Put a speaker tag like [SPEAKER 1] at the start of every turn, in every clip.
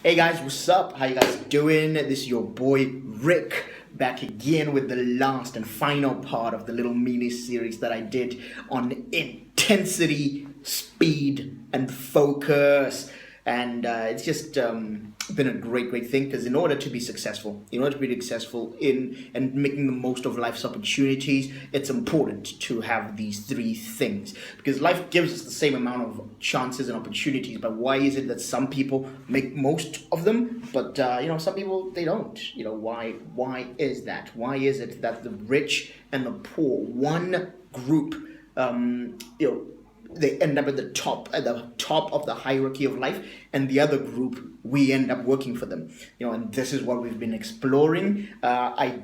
[SPEAKER 1] Hey guys, what's up? How you guys doing? This is your boy Rick back again with the last and final part of the little mini series that I did on intensity, speed, and focus. And it's just been a great thing because in order to be successful, in and making the most of life's opportunities, it's important to have these three things because life gives us the same amount of chances and opportunities. But why is it that some people make most of them, but some people they don't? Why? Why is that? Why is it that the rich and the poor, one group, they end up at the top of the hierarchy of life, and the other group we end up working for them, and this is what we've been exploring. I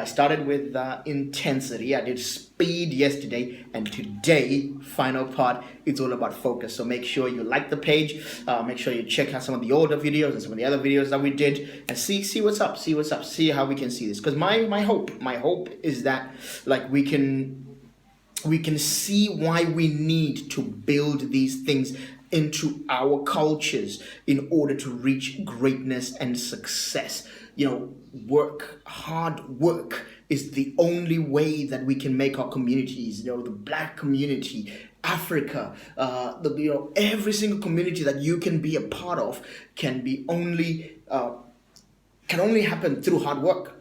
[SPEAKER 1] started with intensity, I did speed yesterday, and today, final part, it's all about focus. So make sure you like the page, make sure you check out some of the older videos and some of the other videos that we did, and see what's up, see how we can see this, because my hope is that like we can see why we need to build these things into our cultures in order to reach greatness and success. Hard work is the only way that we can make our communities, the black community, Africa, every single community that you can be a part of can only happen through hard work.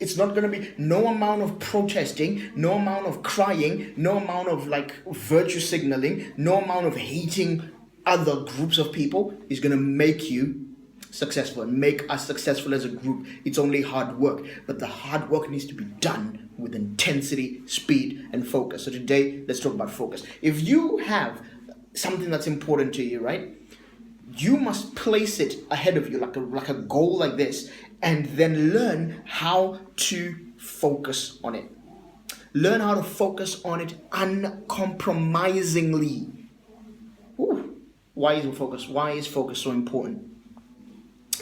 [SPEAKER 1] It's not going to be no amount of protesting, no amount of crying, no amount of virtue signaling, no amount of hating other groups of people is going to make you successful and make us successful as a group. It's only hard work, but the hard work needs to be done with intensity, speed, and focus. So today, let's talk about focus. If you have something that's important to you, right? You must place it ahead of you like a goal like this, and then learn how to focus on it. Learn how to focus on it uncompromisingly. Ooh. Why is focus so important?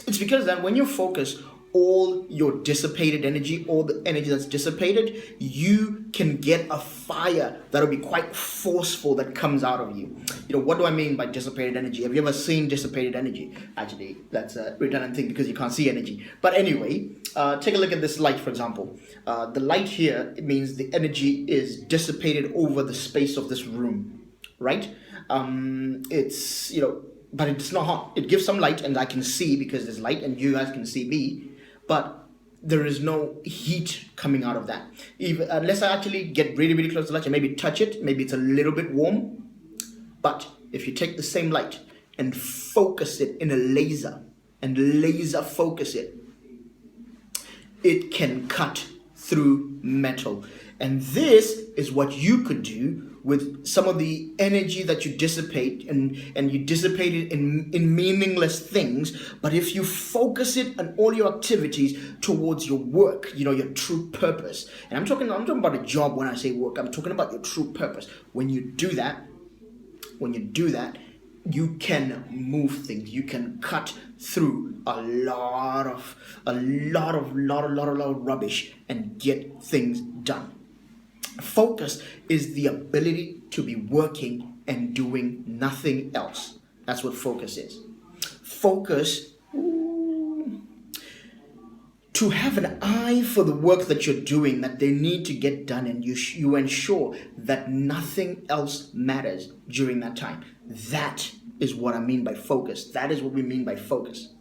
[SPEAKER 1] It's because that when you focus all your dissipated energy, all the energy that's dissipated, you can get a fire that'll be quite forceful that comes out of you. What do I mean by dissipated energy? Have you ever seen dissipated energy? Actually, that's a redundant thing because you can't see energy. But anyway, take a look at this light, for example. The light here, it means the energy is dissipated over the space of this room, right? But it's not hot. It gives some light and I can see because there's light and you guys can see me, but there is no heat coming out of that. Unless I actually get really close to the light and maybe touch it, maybe it's a little bit warm. But if you take the same light and focus it in a laser and laser focus it, it can cut through metal. And this is what you could do with some of the energy that you dissipate, and you dissipate it in meaningless things. But if you focus it on all your activities towards your work, your true purpose. And I'm talking about a job when I say work. I'm talking about your true purpose. When you do that, you can move things. You can cut through a lot of rubbish and get things done. Focus is the ability to be working and doing nothing else. That's what focus is. Focus, to have an eye for the work that you're doing, that they need to get done, and you ensure that nothing else matters during that time. That is what I mean by focus. That is what we mean by focus.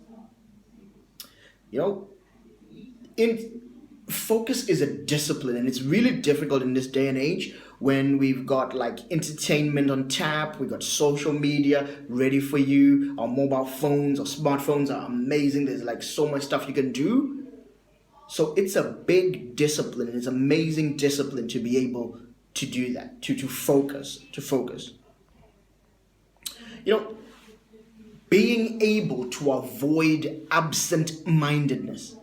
[SPEAKER 1] Focus is a discipline, and it's really difficult in this day and age when we've got entertainment on tap, we've got social media ready for you, our mobile phones, our smartphones are amazing, there's so much stuff you can do. So it's a big discipline, it's amazing discipline to be able to do that, to focus. Being able to avoid absent-mindedness,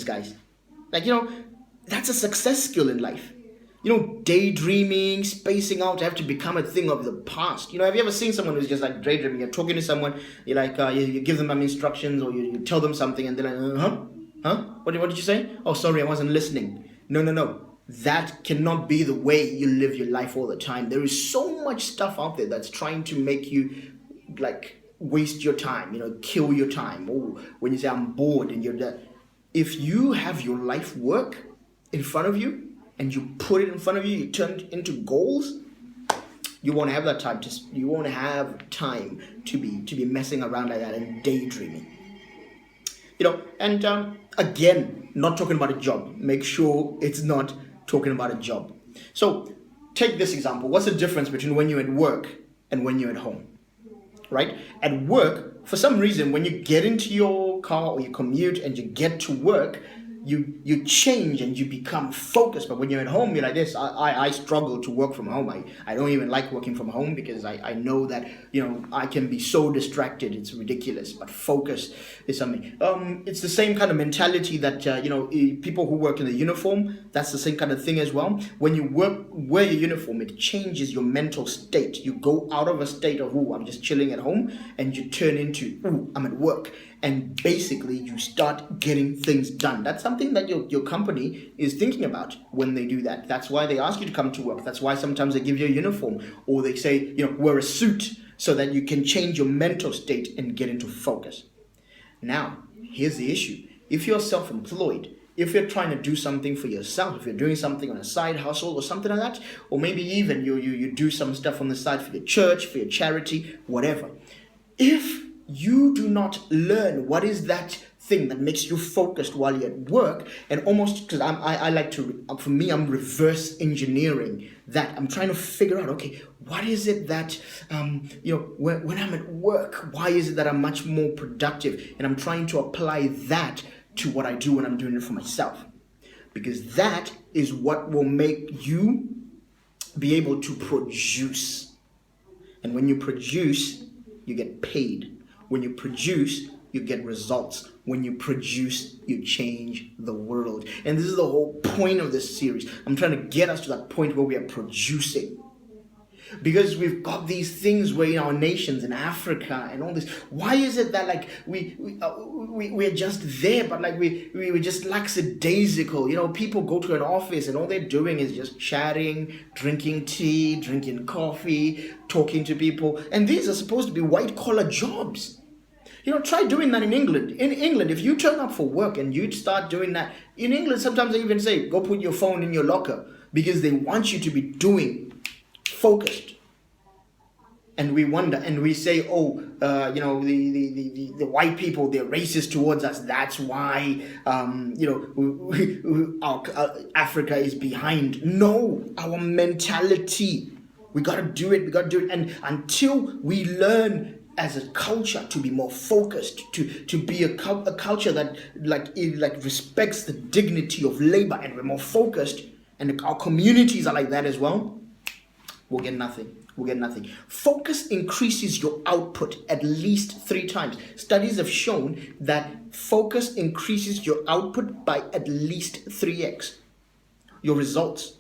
[SPEAKER 1] guys. That's a success skill in life. Daydreaming, spacing out have to become a thing of the past. Have you ever seen someone who's just daydreaming? You're talking to someone, you give them instructions, or you tell them something, and they're like, huh? What did you say? Oh, sorry, I wasn't listening. No. That cannot be the way you live your life all the time. There is so much stuff out there that's trying to make you waste your time, kill your time. Or when you say I'm bored and you're there. If you have your life work in front of you and you put it in front of you, you turn it into goals, you won't have that time to be messing around like that and daydreaming. And again, not talking about a job. Make sure it's not talking about a job. So take this example. What's the difference between when you're at work and when you're at home? Right? At work, for some reason, when you get into your car or you commute and you get to work, you change and you become focused. But when you're at home, you're like this. I struggle to work from home. I don't even like working from home because I know that I can be so distracted. It's ridiculous. But focus is something. It's the same kind of mentality that people who work in the uniform. That's the same kind of thing as well. When you wear your uniform, it changes your mental state. You go out of a state of I'm just chilling at home, and you turn into I'm at work. And basically, you start getting things done. That's something that your company is thinking about when they do that. That's why they ask you to come to work. That's why sometimes they give you a uniform, or they say, wear a suit so that you can change your mental state and get into focus. Now, here's the issue. If you're self-employed, if you're trying to do something for yourself, if you're doing something on a side hustle or something like that, or maybe even you do some stuff on the side for your church, for your charity, whatever. If you do not learn what is that thing that makes you focused while you're at work, and almost, because I like to, for me, I'm reverse engineering that. I'm trying to figure out, okay, what is it that, when I'm at work, why is it that I'm much more productive? And I'm trying to apply that to what I do when I'm doing it for myself. Because that is what will make you be able to produce. And when you produce, you get paid. When you produce, you get results. When you produce, you change the world. And this is the whole point of this series. I'm trying to get us to that point where we are producing. Because we've got these things where in our nations, in Africa and all this, why is it that we're just there, but we're just lackadaisical? People go to an office and all they're doing is just chatting, drinking tea, drinking coffee, talking to people. And these are supposed to be white collar jobs. Try doing that in England. In England, if you turn up for work and you start doing that, in England, sometimes they even say, go put your phone in your locker, because they want you to be doing focused. And we wonder, and we say, the white people, they're racist towards us. That's why, Africa is behind. No, our mentality. We got to do it. And until we learn as a culture to be more focused, to be a culture that respects the dignity of labor, and we're more focused, and our communities are like that as well, we'll get nothing. Focus increases your output at least 3 times. Studies have shown that focus increases your output by at least 3x. Your results.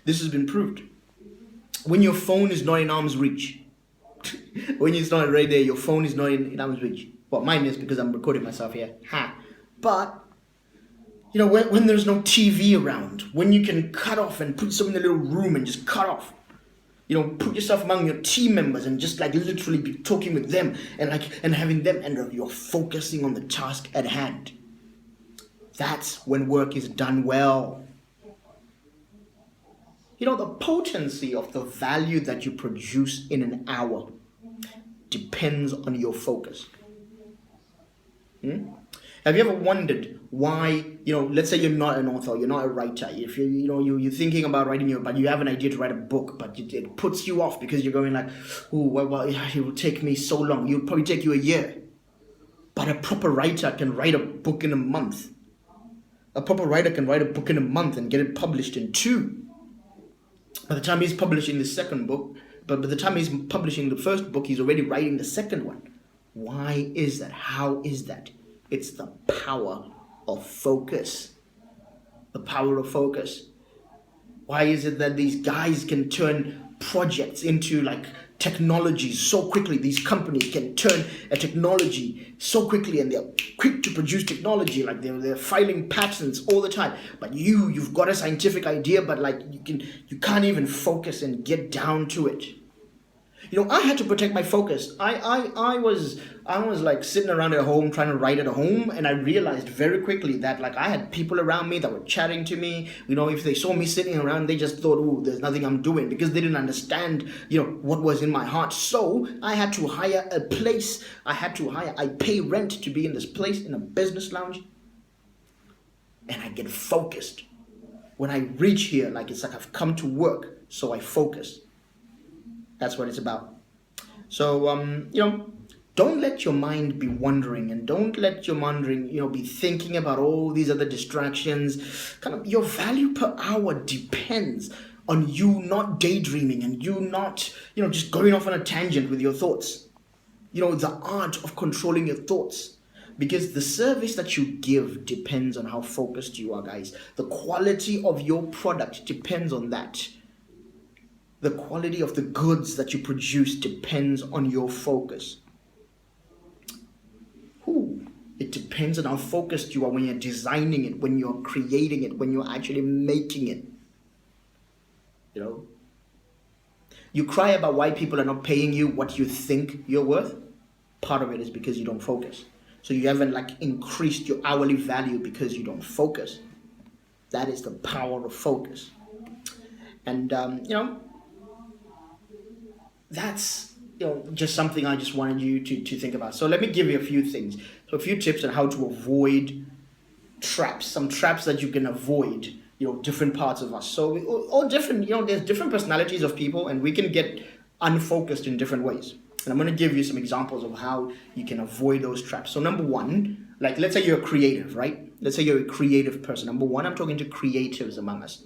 [SPEAKER 1] This has been proved. When your phone is not in arm's reach, when it's not right there, your phone is not in arm's reach. Well, mine is because I'm recording myself here. But, when there's no TV around, when you can cut off and put yourself in a little room and just cut off, put yourself among your team members and just literally be talking with them and having them, and you're focusing on the task at hand. That's when work is done well. The potency of the value that you produce in an hour depends on your focus. Have you ever wondered why, let's say you're not an author, you're not a writer. If you're thinking about writing but you have an idea to write a book, but it puts you off because you're going it will take me so long. It'll probably take you a year. But a proper writer can write a book in a month. A proper writer can write a book in a month and get it published in 2. By the time he's publishing the second book, but by the time he's publishing the first book, he's already writing the second one. Why is that? How is that? It's the power of focus. The power of focus. Why is it that these guys can turn projects into technologies so quickly? These companies can turn a technology so quickly, and they're quick to produce technology. They're filing patents all the time. But you've got a scientific idea, but you can't even focus and get down to it. I had to protect my focus. I was like sitting around at home trying to write at home, and I realized very quickly that like I had people around me that were chatting to me. If they saw me sitting around, they just thought, "Oh, there's nothing I'm doing," because they didn't understand, what was in my heart. So I had to hire a place. I pay rent to be in this place in a business lounge, and I get focused. When I reach here, like it's like I've come to work, so I focus. That's what it's about. So, don't let your mind be wandering, and don't let your mind, be thinking about all these other distractions. Kind of your value per hour depends on you not daydreaming and you not, just going off on a tangent with your thoughts. The art of controlling your thoughts. Because the service that you give depends on how focused you are, guys. The quality of your product depends on that. The quality of the goods that you produce depends on your focus. It depends on how focused you are when you're designing it, when you're creating it, when you're actually making it. You cry about why people are not paying you what you think you're worth. Part of it is because you don't focus. So you haven't increased your hourly value because you don't focus. That is the power of focus. And that's just something I just wanted you to think about. So let me give you a few things. So a few tips on how to avoid traps. Some traps that you can avoid. Different parts of us. So all different. There's different personalities of people, and we can get unfocused in different ways. And I'm going to give you some examples of how you can avoid those traps. So number one, let's say you're creative, right? Let's say you're a creative person. Number one, I'm talking to creatives among us.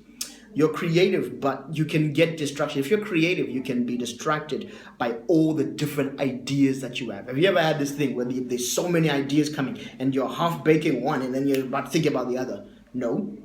[SPEAKER 1] You're creative, but you can get distracted. If you're creative, you can be distracted by all the different ideas that you have. Have you ever had this thing where there's so many ideas coming and you're half baking one and then you're about to think about the other? No.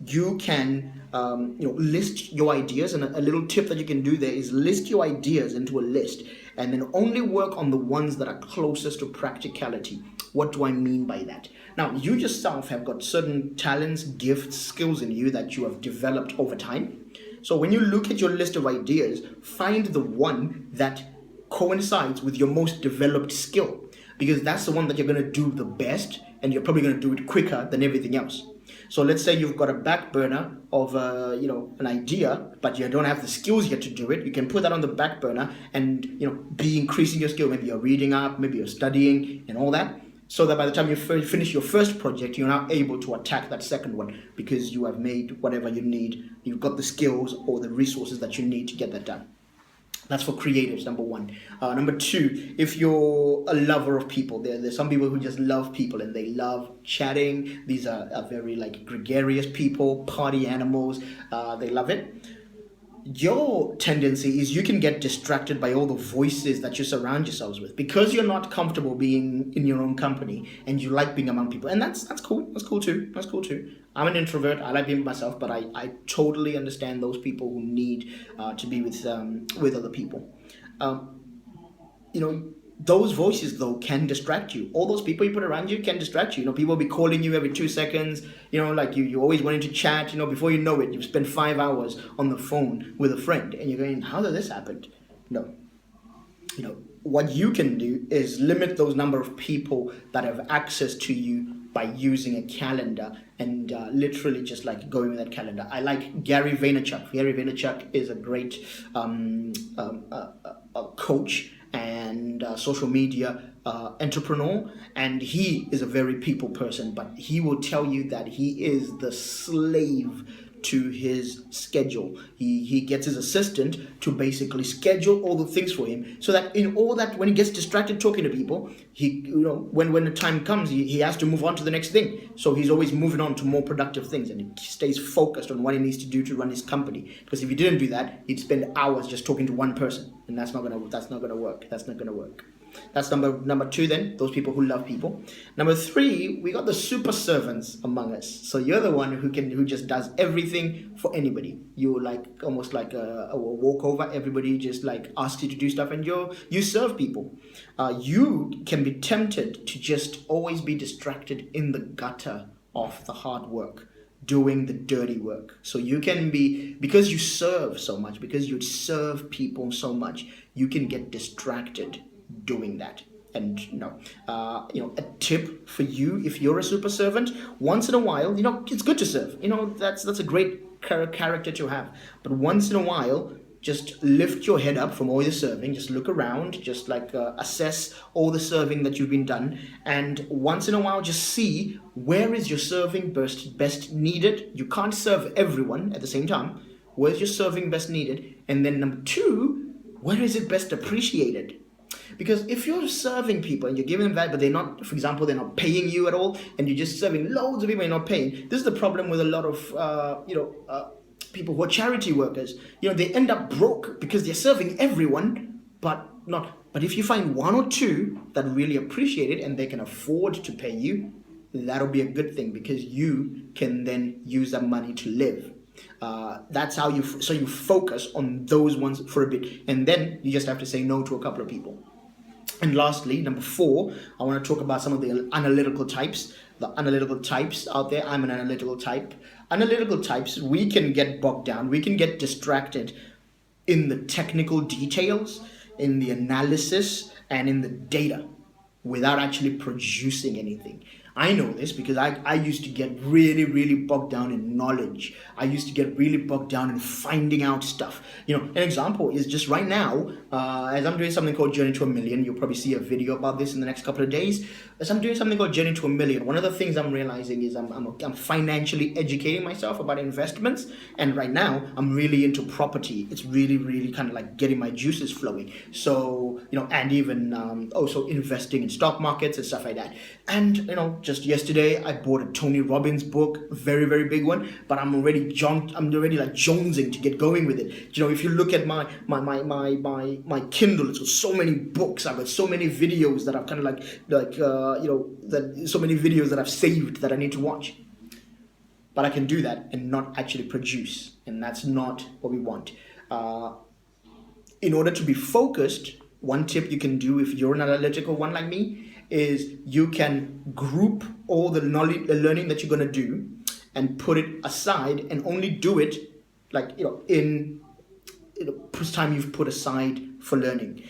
[SPEAKER 1] You can list your ideas, and a little tip that you can do there is list your ideas into a list and then only work on the ones that are closest to practicality. What do I mean by that? Now, you yourself have got certain talents, gifts, skills in you that you have developed over time. So when you look at your list of ideas, find the one that coincides with your most developed skill, because that's the one that you're going to do the best, and you're probably going to do it quicker than everything else. So let's say you've got a back burner of an idea, but you don't have the skills yet to do it. You can put that on the back burner and be increasing your skill. Maybe you're reading up, maybe you're studying and all that, so that by the time you finish your first project, you're now able to attack that second one because you have made whatever you need. You've got the skills or the resources that you need to get that done. That's for creatives, number one. Number two, if you're a lover of people, there's some people who just love people and they love chatting. These are very gregarious people, party animals. They love it. Your tendency is you can get distracted by all the voices that you surround yourselves with because you're not comfortable being in your own company and you like being among people. And that's cool. That's cool too. I'm an introvert. I like being by myself, but I totally understand those people who need to be with other people. Those voices though can distract you. All those people you put around you can distract you. People will be calling you every 2 seconds. You always wanting to chat. Before you know it, you've spent 5 hours on the phone with a friend, and you're going, "How did this happen?" No. What you can do is limit those number of people that have access to you by using a calendar and literally just going with that calendar. I like Gary Vaynerchuk. Gary Vaynerchuk is a great coach and social media entrepreneur, and he is a very people person, but he will tell you that he is the slave to his schedule. He gets his assistant to basically schedule all the things for him, so that in all that when he gets distracted talking to people, when the time comes, he has to move on to the next thing. So he's always moving on to more productive things, and he stays focused on what he needs to do to run his company. Because if he didn't do that, he'd spend hours just talking to one person, and that's not gonna work. That's number two then, those people who love people. Number three, we got the super servants among us. So you're the one who just does everything for anybody. You're almost like a walkover. Everybody just asks you to do stuff, and you serve people. You can be tempted to just always be distracted in the gutter of the hard work. doing the dirty work. So you can be, because you serve so much, because you serve people so much, you can get distracted doing that. And a tip for you, if you're a super servant, once in a while, it's good to serve. That's a great character to have. But once in a while, just lift your head up from all your serving, just look around, just like assess all the serving that you've been done, and once in a while just see where is your serving best needed. You can't serve everyone at the same time. Where's your serving best needed? And then number two, where is it best appreciated? Because if you're serving people and you're giving them that, but they're not, for example, they're not paying you at all, and you're just serving loads of people and you're not paying, this is the problem with a lot of people who are charity workers. They end up broke because they're serving everyone, but if you find one or two that really appreciate it and they can afford to pay you, that'll be a good thing, because you can then use that money to live. That's how you focus on those ones for a bit, and then you just have to say no to a couple of people. And lastly, number 4, I want to talk about some of the analytical types. The analytical types out there. I'm an analytical type. Analytical types, we can get bogged down, we can get distracted in the technical details, in the analysis, and in the data without actually producing anything. I know this because I used to get really, really bogged down in knowledge. I used to get really bogged down in finding out stuff. An example is just right now, as I'm doing something called Journey to $1 Million, you'll probably see a video about this in the next couple of days. As I'm doing something called Journey to $1 Million, one of the things I'm realizing is I'm financially educating myself about investments. And right now, I'm really into property. It's really, really kind of like getting my juices flowing. So, and even also investing in stock markets and stuff like that. And, just yesterday, I bought a Tony Robbins book, very, very big one, but I'm already like jonesing to get going with it. If you look at my Kindle, it's got so many books, I've got so many videos that I've kind of so many videos that I've saved that I need to watch. But I can do that and not actually produce, and that's not what we want. In order to be focused, one tip you can do if you're an analytical one like me is you can group all the knowledge, the learning that you're going to do, and put it aside and only do it in time you've put aside for learning.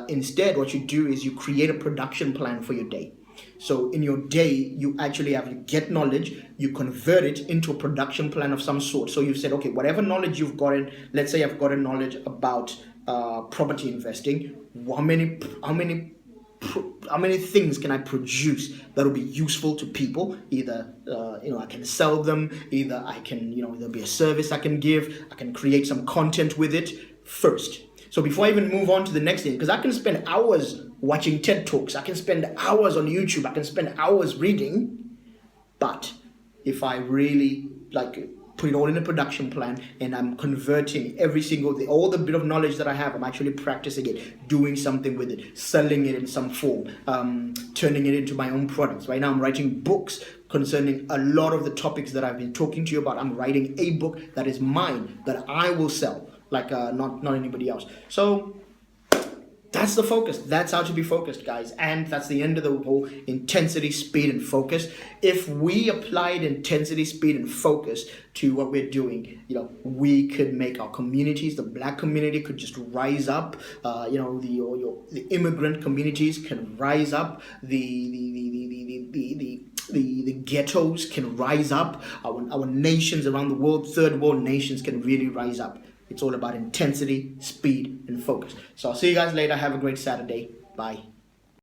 [SPEAKER 1] Instead, what you do is you create a production plan for your day. So in your day, you actually you get knowledge, you convert it into a production plan of some sort. So you've said, okay, whatever knowledge you've gotten, let's say I've gotten knowledge about property investing, how many things can I produce that will be useful to people? Either I can sell them, either I can there'll be a service I can give, I can create some content with it first. So before I even move on to the next thing, because I can spend hours watching TED Talks, I can spend hours on YouTube, I can spend hours reading, but if I really put it all in a production plan and I'm converting every single day, all the bit of knowledge that I have, I'm actually practicing it, doing something with it, selling it in some form, turning it into my own products. Right now I'm writing books concerning a lot of the topics that I've been talking to you about. I'm writing a book that is mine, that I will sell, not anybody else. So that's the focus. That's how to be focused, guys. And that's the end of the whole intensity, speed, and focus. If we applied intensity, speed, and focus to what we're doing, we could make our communities, the Black community could just rise up. The immigrant communities can rise up. The ghettos can rise up. Our nations around the world, third world nations, can really rise up. It's all about intensity, speed, and focus. So I'll see you guys later. Have a great Saturday. Bye.